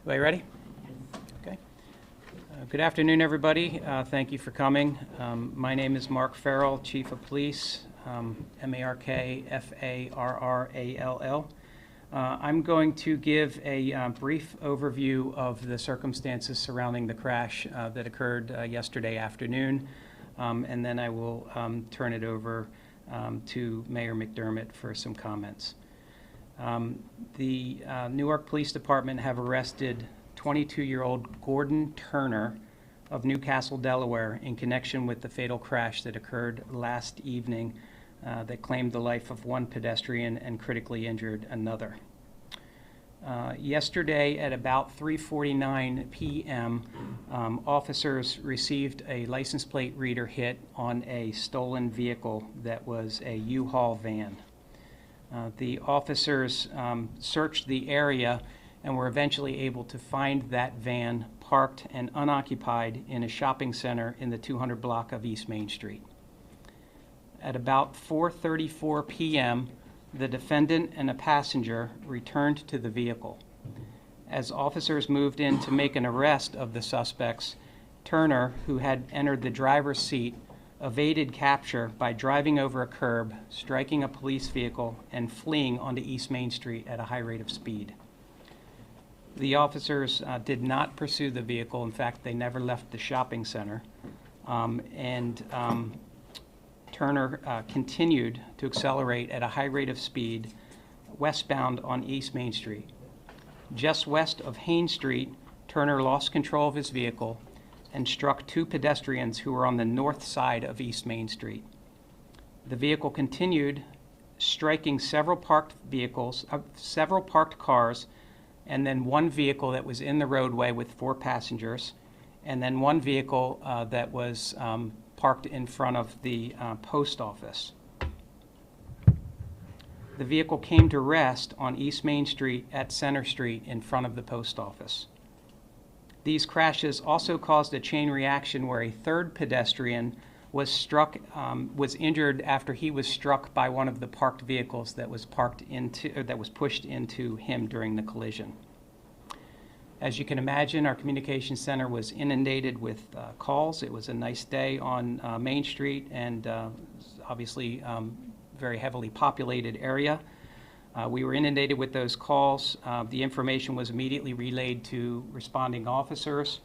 Everybody ready? Okay. Good afternoon, everybody. Thank you for coming. My name is Mark Farrell, Chief of Police, M-A-R-K-F-A-R-R-A-L-L. I'm going to give a brief overview of the circumstances surrounding the crash that occurred yesterday afternoon, and then I will turn it over to Mayor McDermott for some comments. The Newark Police Department have arrested 22-year-old Gordon Turner of Newcastle, Delaware, in connection with the fatal crash that occurred last evening that claimed the life of one pedestrian and critically injured another. Yesterday at about 3:49 p.m., officers received a license plate reader hit on a stolen vehicle that was a U-Haul van. The officers searched the area and were eventually able to find that van parked and unoccupied in a shopping center in the 200 block of East Main Street. At about 4:34 p.m., the defendant and a passenger returned to the vehicle. As officers moved in to make an arrest of the suspects, Turner, who had entered the driver's seat, evaded capture by driving over a curb, striking a police vehicle, and fleeing onto East Main Street at a high rate of speed. The officers did not pursue the vehicle. In fact, they never left the shopping center. Turner continued to accelerate at a high rate of speed westbound on East Main Street. Just west of Haines Street, Turner lost control of his vehicle and struck two pedestrians who were on the north side of East Main Street. The vehicle continued, striking several parked cars, and then one vehicle that was in the roadway with 4 passengers, and then one vehicle that was parked in front of the post office. The vehicle came to rest on East Main Street at Center Street in front of the post office. These crashes also caused a chain reaction where a third pedestrian was injured after he was struck by one of the parked vehicles that was pushed into him during the collision. As you can imagine, our communications center was inundated with calls. It was a nice day on Main Street and obviously very heavily populated area. We were inundated with those calls. The information was immediately relayed to responding officers,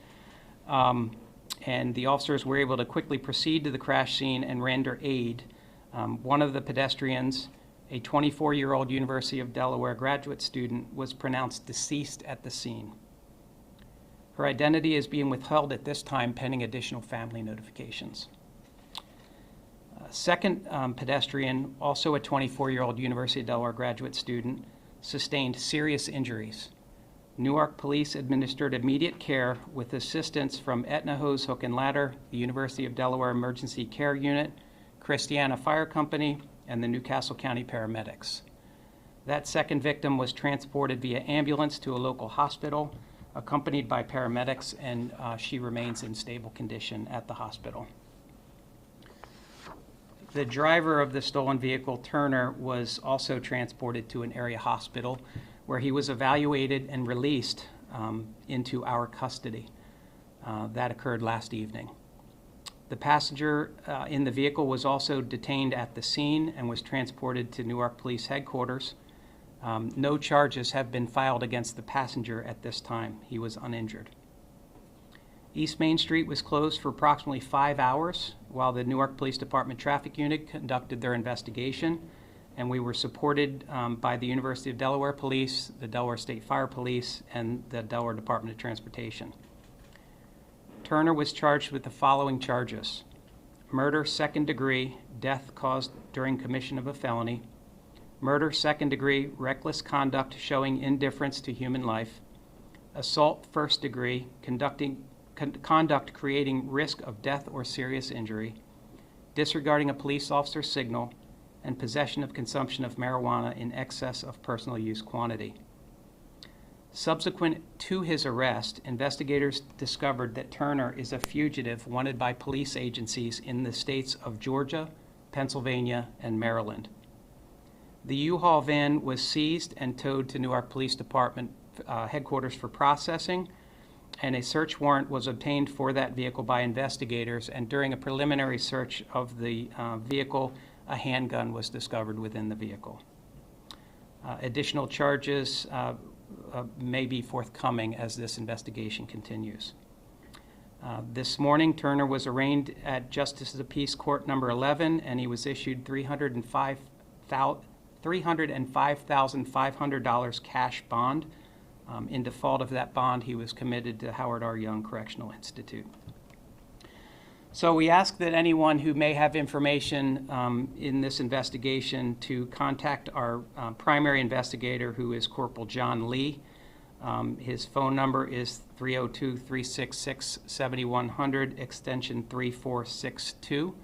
and the officers were able to quickly proceed to the crash scene and render aid. One of the pedestrians, a 24-year-old University of Delaware graduate student, was pronounced deceased at the scene. Her identity is being withheld at this time pending additional family notifications. Second pedestrian, also a 24-year-old University of Delaware graduate student, sustained serious injuries. Newark police administered immediate care with assistance from Aetna Hose, Hook and Ladder, the University of Delaware Emergency Care Unit, Christiana Fire Company, and the Newcastle County paramedics. That second victim was transported via ambulance to a local hospital, accompanied by paramedics, and she remains in stable condition at the hospital. The driver of the stolen vehicle, Turner, was also transported to an area hospital where he was evaluated and released into our custody. That occurred last evening. The passenger in the vehicle was also detained at the scene and was transported to Newark Police Headquarters. No charges have been filed against the passenger at this time. He was uninjured. East Main Street was closed for approximately 5 hours while the Newark Police Department Traffic Unit conducted their investigation, and we were supported by the University of Delaware Police, the Delaware State Fire Police, and the Delaware Department of Transportation. Turner was charged with the following charges: murder second degree, death caused during commission of a felony; murder second degree, reckless conduct showing indifference to human life; assault first degree, conduct creating risk of death or serious injury; disregarding a police officer's signal; and possession of consumption of marijuana in excess of personal use quantity. Subsequent to his arrest, investigators discovered that Turner is a fugitive wanted by police agencies in the states of Georgia, Pennsylvania, and Maryland. The U-Haul van was seized and towed to Newark Police Department headquarters for processing, and a search warrant was obtained for that vehicle by investigators, and during a preliminary search of the vehicle, a handgun was discovered within the vehicle. Additional charges may be forthcoming as this investigation continues. This morning, Turner was arraigned at Justice of the Peace Court number 11, and he was issued $305,500 cash bond. In default of that bond, he was committed to Howard R. Young Correctional Institute. So we ask that anyone who may have information in this investigation to contact our primary investigator, who is Corporal John Lee. His phone number is 302-366-7100, extension 3462,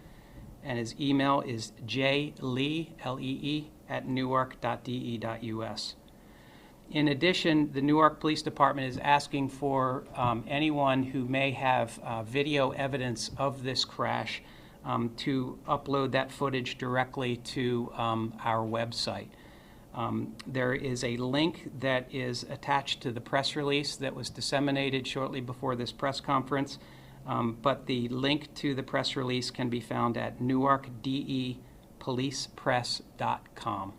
and his email is jlee, L-E-E, @newark.de.us. In addition, the Newark Police Department is asking for anyone who may have video evidence of this crash to upload that footage directly to our website. There is a link that is attached to the press release that was disseminated shortly before this press conference, but the link to the press release can be found at newarkdepolicepress.com.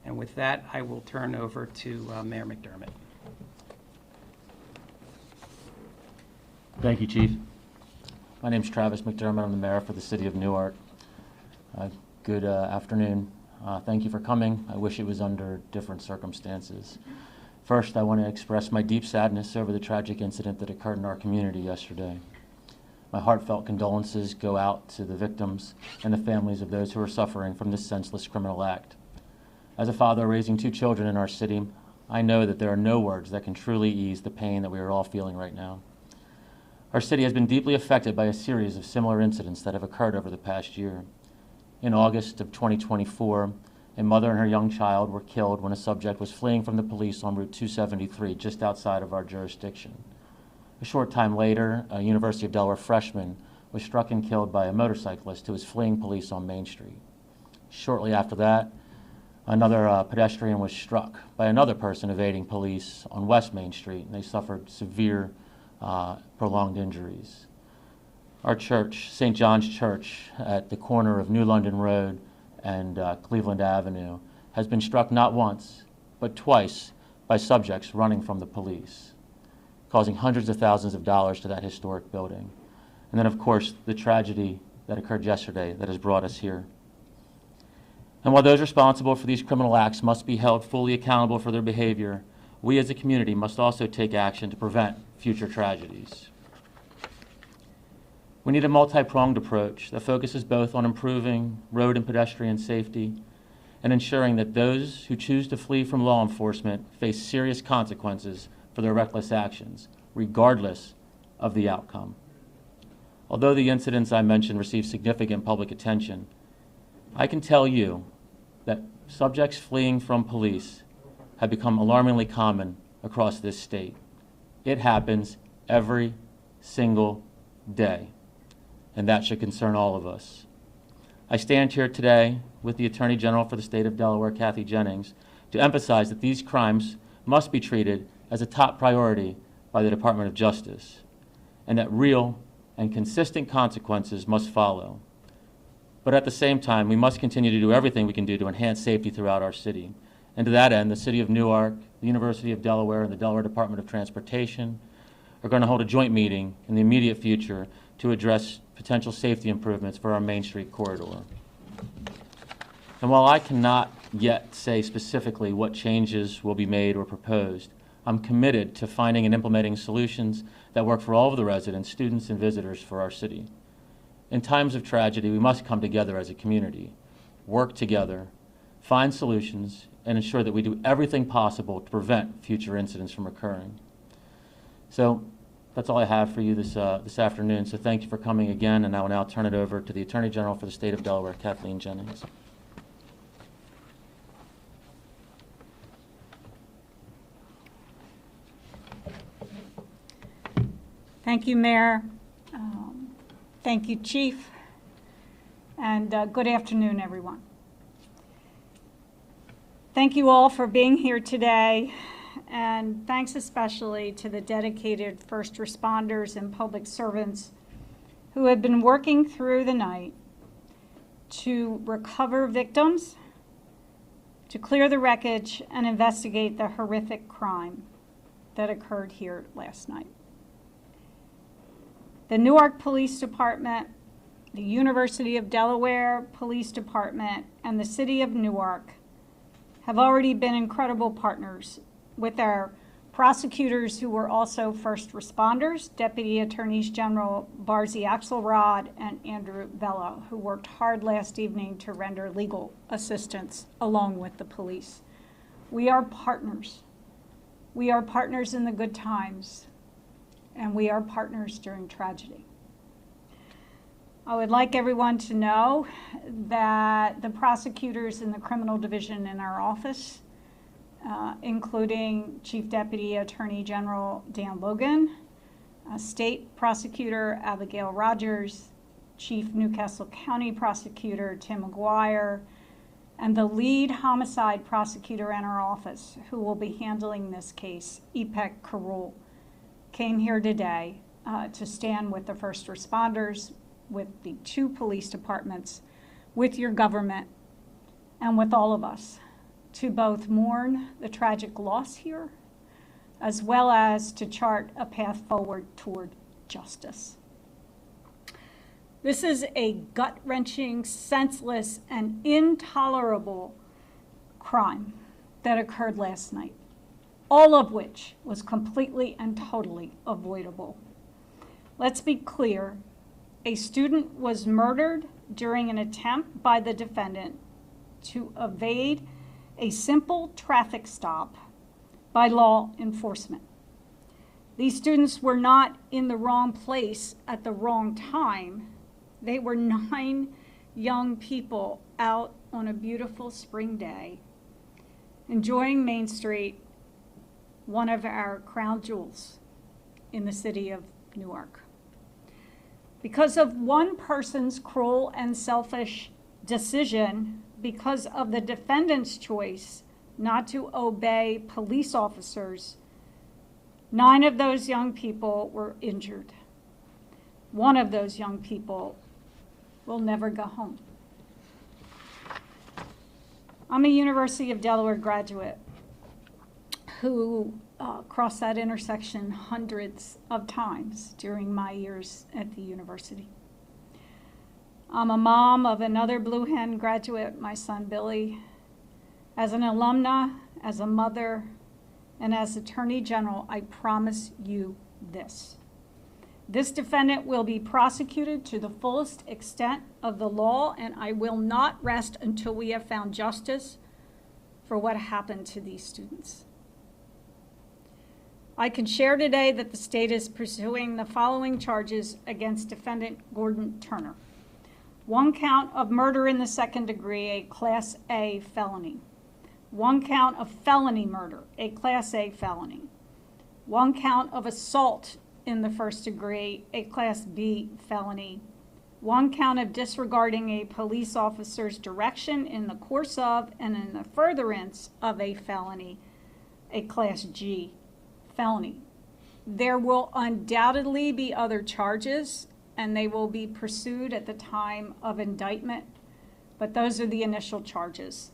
And with that, I will turn over to Mayor McDermott. Thank you, Chief. My name is Travis McDermott. I'm the mayor for the city of Newark. Good afternoon. Thank you for coming. I wish it was under different circumstances. First, I want to express my deep sadness over the tragic incident that occurred in our community yesterday. My heartfelt condolences go out to the victims and the families of those who are suffering from this senseless criminal act. As a father raising 2 children in our city, I know that there are no words that can truly ease the pain that we are all feeling right now. Our city has been deeply affected by a series of similar incidents that have occurred over the past year. In August of 2024, a mother and her young child were killed when a subject was fleeing from the police on Route 273 just outside of our jurisdiction. A short time later, a University of Delaware freshman was struck and killed by a motorcyclist who was fleeing police on Main Street. Shortly after that, another pedestrian was struck by another person evading police on West Main Street, and they suffered severe prolonged injuries. Our church, St. John's Church, at the corner of New London Road and Cleveland Avenue, has been struck not once, but twice by subjects running from the police, causing hundreds of thousands of dollars to that historic building. And then, of course, the tragedy that occurred yesterday that has brought us here. And while those responsible for these criminal acts must be held fully accountable for their behavior, we as a community must also take action to prevent future tragedies. We need a multi-pronged approach that focuses both on improving road and pedestrian safety and ensuring that those who choose to flee from law enforcement face serious consequences for their reckless actions, regardless of the outcome. Although the incidents I mentioned received significant public attention, I can tell you that subjects fleeing from police have become alarmingly common across this state. It happens every single day, and that should concern all of us. I stand here today with the Attorney General for the state of Delaware, Kathy Jennings, to emphasize that these crimes must be treated as a top priority by the Department of Justice, and that real and consistent consequences must follow. But at the same time, we must continue to do everything we can do to enhance safety throughout our city. And to that end, the City of Newark, the University of Delaware, and the Delaware Department of Transportation are going to hold a joint meeting in the immediate future to address potential safety improvements for our Main Street corridor. And while I cannot yet say specifically what changes will be made or proposed, I'm committed to finding and implementing solutions that work for all of the residents, students, and visitors for our city. In times of tragedy, we must come together as a community, work together, find solutions, and ensure that we do everything possible to prevent future incidents from occurring. So that's all I have for you this afternoon. So thank you for coming again, and I will now turn it over to the Attorney General for the state of Delaware, Kathleen Jennings. Thank you, Mayor. Thank you, Chief. And good afternoon, everyone. Thank you all for being here today and thanks especially to the dedicated first responders and public servants who have been working through the night to recover victims, to clear the wreckage, and investigate the horrific crime that occurred here last night. The Newark Police Department, the University of Delaware Police Department, and the City of Newark have already been incredible partners with our prosecutors who were also first responders, Deputy Attorneys General Barzi Axelrod and Andrew Vella, who worked hard last evening to render legal assistance along with the police. We are partners. We are partners in the good times, and we are partners during tragedy. I would like everyone to know that the prosecutors in the criminal division in our office, including Chief Deputy Attorney General Dan Logan, State Prosecutor Abigail Rogers, Chief Newcastle County Prosecutor Tim McGuire, and the lead homicide prosecutor in our office, who will be handling this case, Ipek Karul, came here today to stand with the first responders, with the two police departments, with your government, and with all of us, to both mourn the tragic loss here, as well as to chart a path forward toward justice. This is a gut-wrenching, senseless, and intolerable crime that occurred last night, all of which was completely and totally avoidable. Let's be clear. A student was murdered during an attempt by the defendant to evade a simple traffic stop by law enforcement. These students were not in the wrong place at the wrong time. They were 9 young people out on a beautiful spring day, enjoying Main Street, one of our crown jewels in the city of Newark. Because of one person's cruel and selfish decision, because of the defendant's choice not to obey police officers, 9 of those young people were injured. One of those young people will never go home. I'm a University of Delaware graduate who crossed that intersection hundreds of times during my years at the university. I'm a mom of another Blue Hen graduate, my son Billy. As an alumna, as a mother, and as Attorney General, I promise you this. This defendant will be prosecuted to the fullest extent of the law, and I will not rest until we have found justice for what happened to these students. I can share today that the state is pursuing the following charges against defendant Gordon Turner. 1 count of murder in the second degree, a Class A felony. 1 count of felony murder, a Class A felony. 1 count of assault in the first degree, a Class B felony. 1 count of disregarding a police officer's direction in the course of and in the furtherance of a felony, a Class G felony. There will undoubtedly be other charges, and they will be pursued at the time of indictment, but those are the initial charges.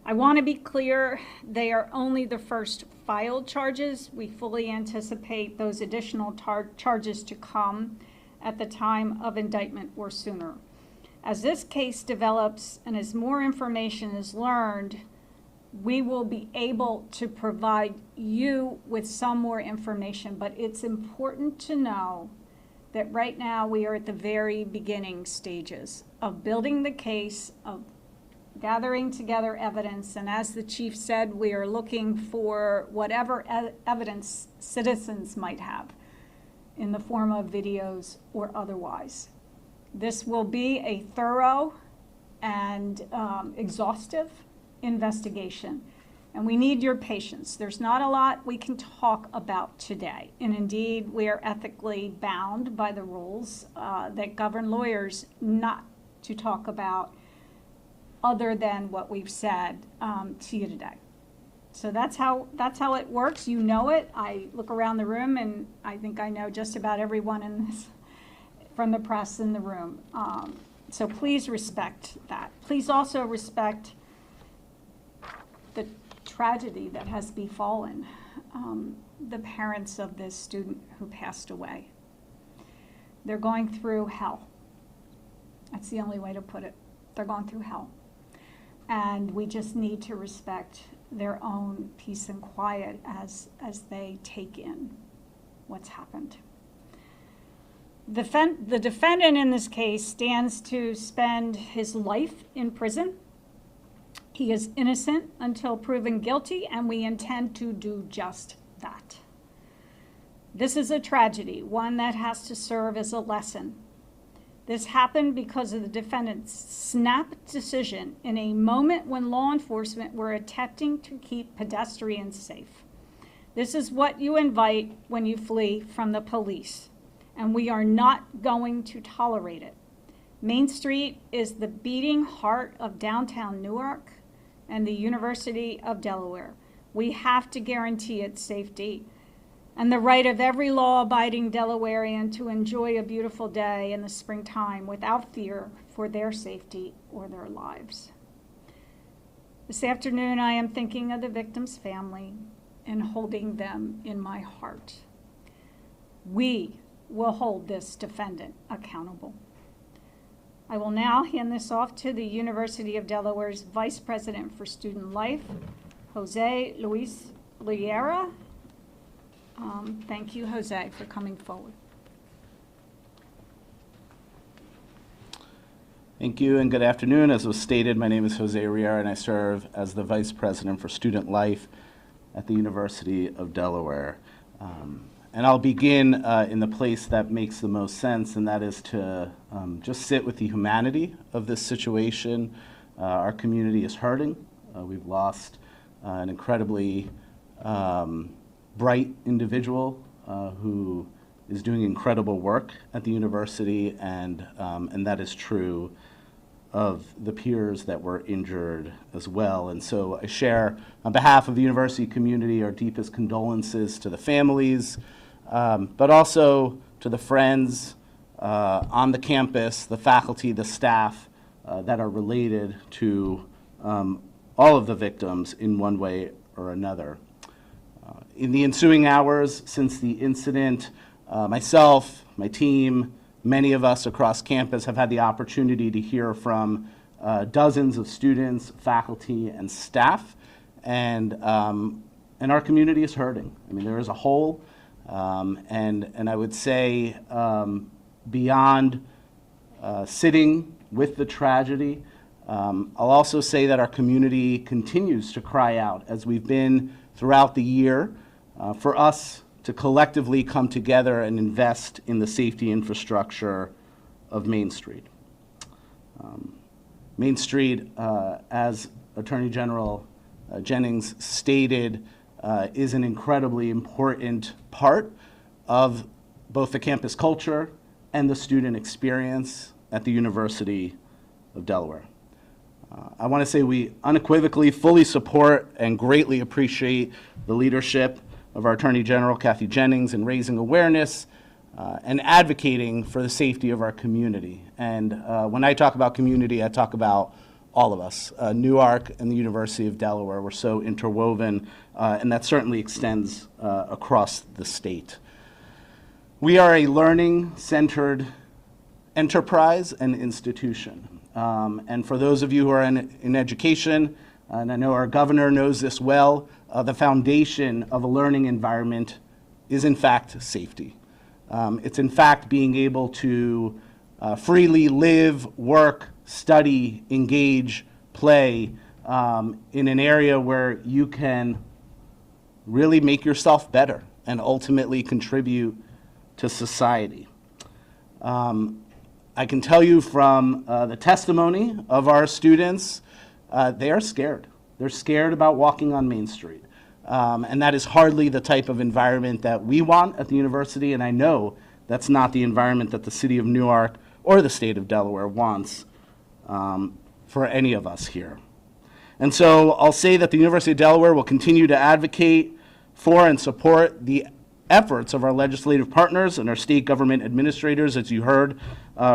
I want to be clear, they are only the first filed charges. We fully anticipate those additional charges to come at the time of indictment or sooner. As this case develops and as more information is learned, we will be able to provide you with some more information, but it's important to know that right now we are at the very beginning stages of building the case, of gathering together evidence, and as the chief said, we are looking for whatever evidence citizens might have in the form of videos or otherwise. This will be a thorough and exhaustive investigation, and we need your patience. There's not a lot we can talk about today, and indeed we are ethically bound by the rules that govern lawyers not to talk about other than what we've said to you today. So that's how it works. You know it. I look around the room and I think I know just about everyone in this, from the press in the room. So please respect that. Please also respect the tragedy that has befallen the parents of this student who passed away. They're going through hell. That's the only way to put it. They're going through hell. And we just need to respect their own peace and quiet as they take in what's happened. The defendant in this case stands to spend his life in prison. He is innocent until proven guilty, and we intend to do just that. This is a tragedy, one that has to serve as a lesson. This happened because of the defendant's snap decision in a moment when law enforcement were attempting to keep pedestrians safe. This is what you invite when you flee from the police, and we are not going to tolerate it. Main Street is the beating heart of downtown Newark and the University of Delaware. We have to guarantee its safety and the right of every law-abiding Delawarean to enjoy a beautiful day in the springtime without fear for their safety or their lives. This afternoon, I am thinking of the victim's family and holding them in my heart. We will hold this defendant accountable. I will now hand this off to the University of Delaware's Vice President for Student Life, Jose Luis Liera. Thank you, Jose, for coming forward. Thank you and good afternoon. As was stated, my name is Jose Riera and I serve as the Vice President for Student Life at the University of Delaware. And I'll begin in the place that makes the most sense, and that is to just sit with the humanity of this situation. Our community is hurting. We've lost an incredibly bright individual who is doing incredible work at the university, and that is true of the peers that were injured as well. And so I share, on behalf of the university community, our deepest condolences to the families, but also to the friends on the campus, the faculty, the staff that are related to all of the victims in one way or another. In the ensuing hours since the incident, myself, my team, many of us across campus have had the opportunity to hear from dozens of students, faculty, and staff, and our community is hurting. I mean, there is a hole, and I would say beyond sitting with the tragedy, I'll also say that our community continues to cry out, as we've been throughout the year, for us to collectively come together and invest in the safety infrastructure of Main Street. Main Street, as Attorney General Jennings stated, is an incredibly important part of both the campus culture and the student experience at the University of Delaware. I want to say we unequivocally fully support and greatly appreciate the leadership of our Attorney General, Kathy Jennings, in raising awareness and advocating for the safety of our community. And when I talk about community, I talk about all of us. Newark and the University of Delaware were so interwoven, and that certainly extends across the state. We are a learning-centered enterprise and institution. And for those of you who are in education, and I know our governor knows this well, the foundation of a learning environment is in fact safety. It's in fact being able to freely live, work, study, engage, play in an area where you can really make yourself better and ultimately contribute to society. I can tell you from the testimony of our students, they are scared. They're scared about walking on Main Street. And that is hardly the type of environment that we want at the university, and I know that's not the environment that the city of Newark or the state of Delaware wants for any of us here. And so I'll say that the University of Delaware will continue to advocate for and support the efforts of our legislative partners and our state government administrators, as you heard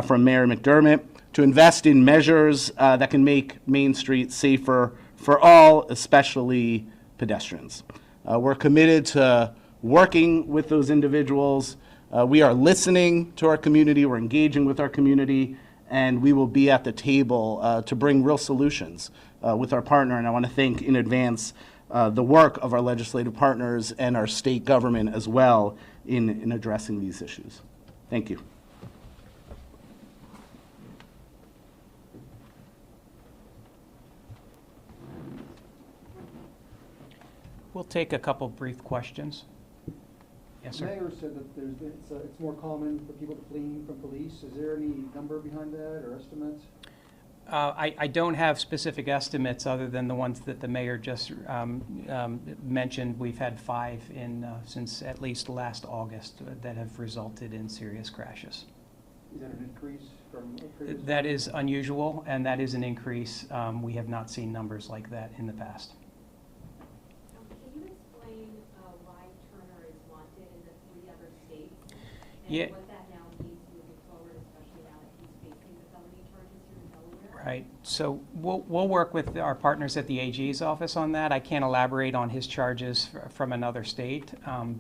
from Mayor McDermott, to invest in measures that can make Main Street safer for all, especially pedestrians. We're committed to working with those individuals. We are listening to our community, we're engaging with our community, and we will be at the table to bring real solutions with our partner. And I want to thank in advance the work of our legislative partners and our state government as well in addressing these issues. Thank you. We'll take a couple brief questions. Yes, The sir. mayor said that it's more common for people to flee from police. Is there any number behind that or estimates? I don't have specific estimates other than the ones that the mayor just mentioned. We've had 5 since at least last August that have resulted in serious crashes. Is that an increase from previous? That is unusual, and that is an increase. We have not seen numbers like that in the past. Can you explain why Turner is wanted in the 3 other states? And Yeah. what that now means moving forward, especially now that he's facing the felony charges here in Delaware? Right. So we'll work with our partners at the AG's office on that. I can't elaborate on his charges from another state,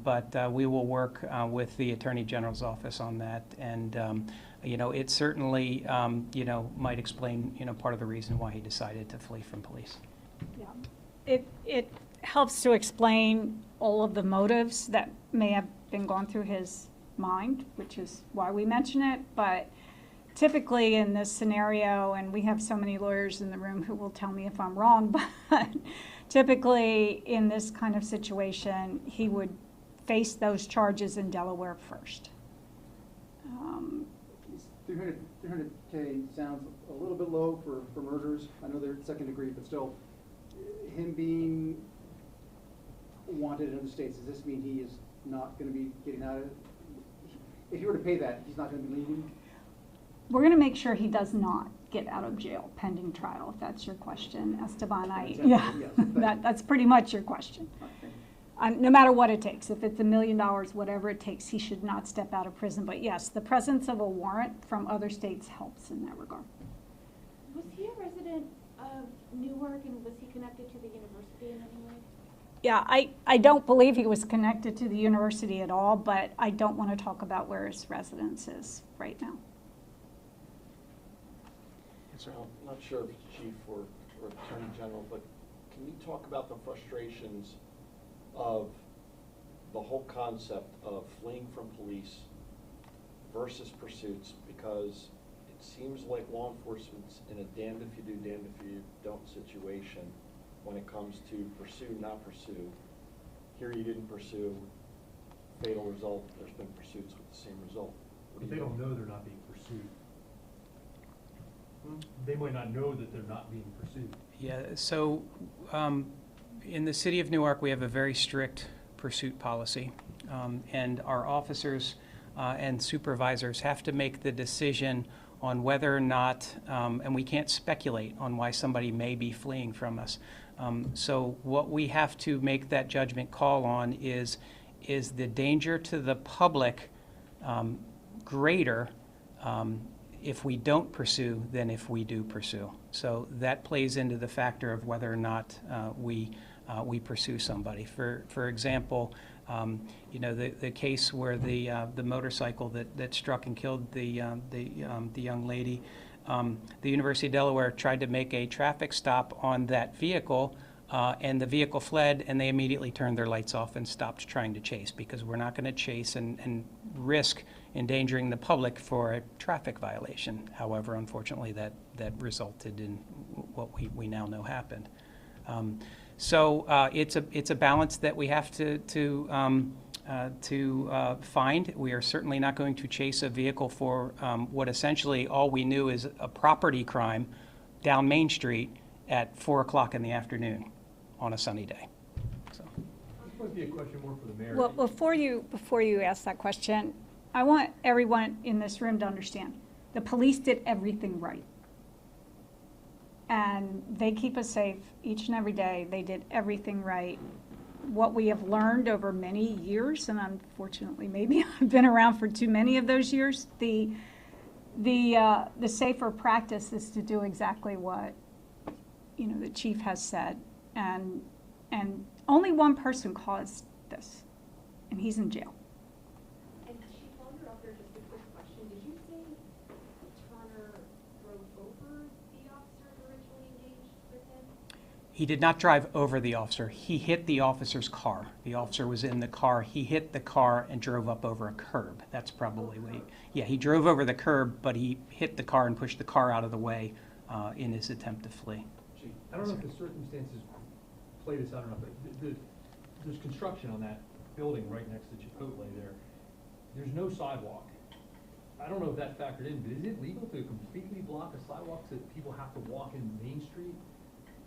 but we will work with the Attorney General's office on that. And, it certainly, might explain, part of the reason why he decided to flee from police. Yeah. It helps to explain all of the motives that may have been going through his mind, which is why we mention it. But typically in this scenario, and we have so many lawyers in the room who will tell me if I'm wrong, but typically in this kind of situation, he would face those charges in Delaware first. 300K sounds a little bit low for murders. I know they're second degree, but still, him being wanted in other states, does this mean he is not going to be getting out of it? If you were to pay that, he's not going to be leaving? We're going to make sure he does not get out of jail pending trial, if that's your question, Esteban. Yes. That's pretty much your question. Okay. No matter what it takes, if it's $1 million, whatever it takes, he should not step out of prison. But yes, the presence of a warrant from other states helps in that regard. Was he a resident of Newark, and was he connected to the university in any way? Yeah, I don't believe he was connected to the university at all, but I don't want to talk about where his residence is right now. I'm not sure if it's Chief or Attorney General, but can you talk about the frustrations of the whole concept of fleeing from police versus pursuits? Because it seems like law enforcement's in a damned if you do, damned if you don't situation when it comes to pursue, not pursue. Here you didn't pursue, fatal result, there's been pursuits with the same result. But they don't know they're not being pursued. They might not know that they're not being pursued. Yeah, so in the city of Newark, we have a very strict pursuit policy, and our officers and supervisors have to make the decision on whether or not, and we can't speculate on why somebody may be fleeing from us. So what we have to make that judgment call on is the danger to the public greater if we don't pursue than if we do pursue. So that plays into the factor of whether or not we pursue somebody. For example, the case where the motorcycle that struck and killed the young lady, the University of Delaware tried to make a traffic stop on that vehicle, and the vehicle fled, and they immediately turned their lights off and stopped trying to chase, because we're not going to chase and risk endangering the public for a traffic violation. However, unfortunately, that resulted in what we now know happened. So it's a balance that we have to find. We are certainly not going to chase a vehicle for what essentially all we knew is a property crime down Main Street at 4 o'clock in the afternoon on a sunny day. So. This might be a question more for the mayor. Well, before you ask that question, I want everyone in this room to understand, the police did everything right. And they keep us safe each and every day. They did everything right. What we have learned over many years, and unfortunately maybe I've been around for too many of those years, the safer practice is to do exactly what, you know, the chief has said. And only one person caused this, and he's in jail. And Chief, while you're up there, just a quick question. Did you say Turner drove over the officers originally engaged with him? He did not drive over the officer. He hit the officer's car. The officer was in the car. He hit the car and drove up over a curb. That's probably what he drove over the curb, but he hit the car and pushed the car out of the way in his attempt to flee. I don't know if the circumstances play this out or not, but there's construction on that building right next to Chipotle there. There's no sidewalk. I don't know if that factored in, but is it legal to completely block a sidewalk so that people have to walk in Main Street,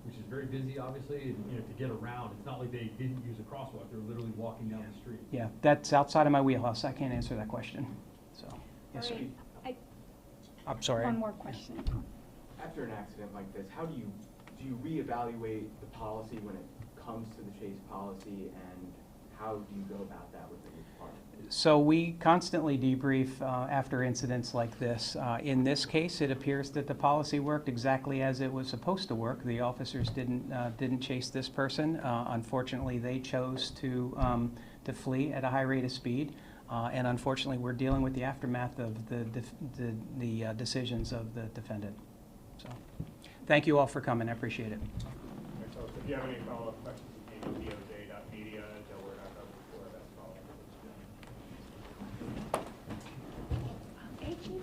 which is very busy, obviously, and, you know, to get around? It's not like they didn't use a crosswalk. They were literally walking down the street. Yeah, that's outside of my wheelhouse. I can't answer that question. So, yes, sir. All right, I'm sorry. one more question. After an accident like this, how do you reevaluate the policy when it comes to the chase policy, and how do you go about that within the department? So we constantly debrief after incidents like this. In this case, it appears that the policy worked exactly as it was supposed to work. The officers didn't chase this person. Unfortunately, they chose to flee at a high rate of speed. And unfortunately, we're dealing with the aftermath of the decisions of the defendant. So, thank you all for coming. I appreciate it. So if you have any follow-up questions, email doj.media@delaware.gov, that's follow-up. Thank you.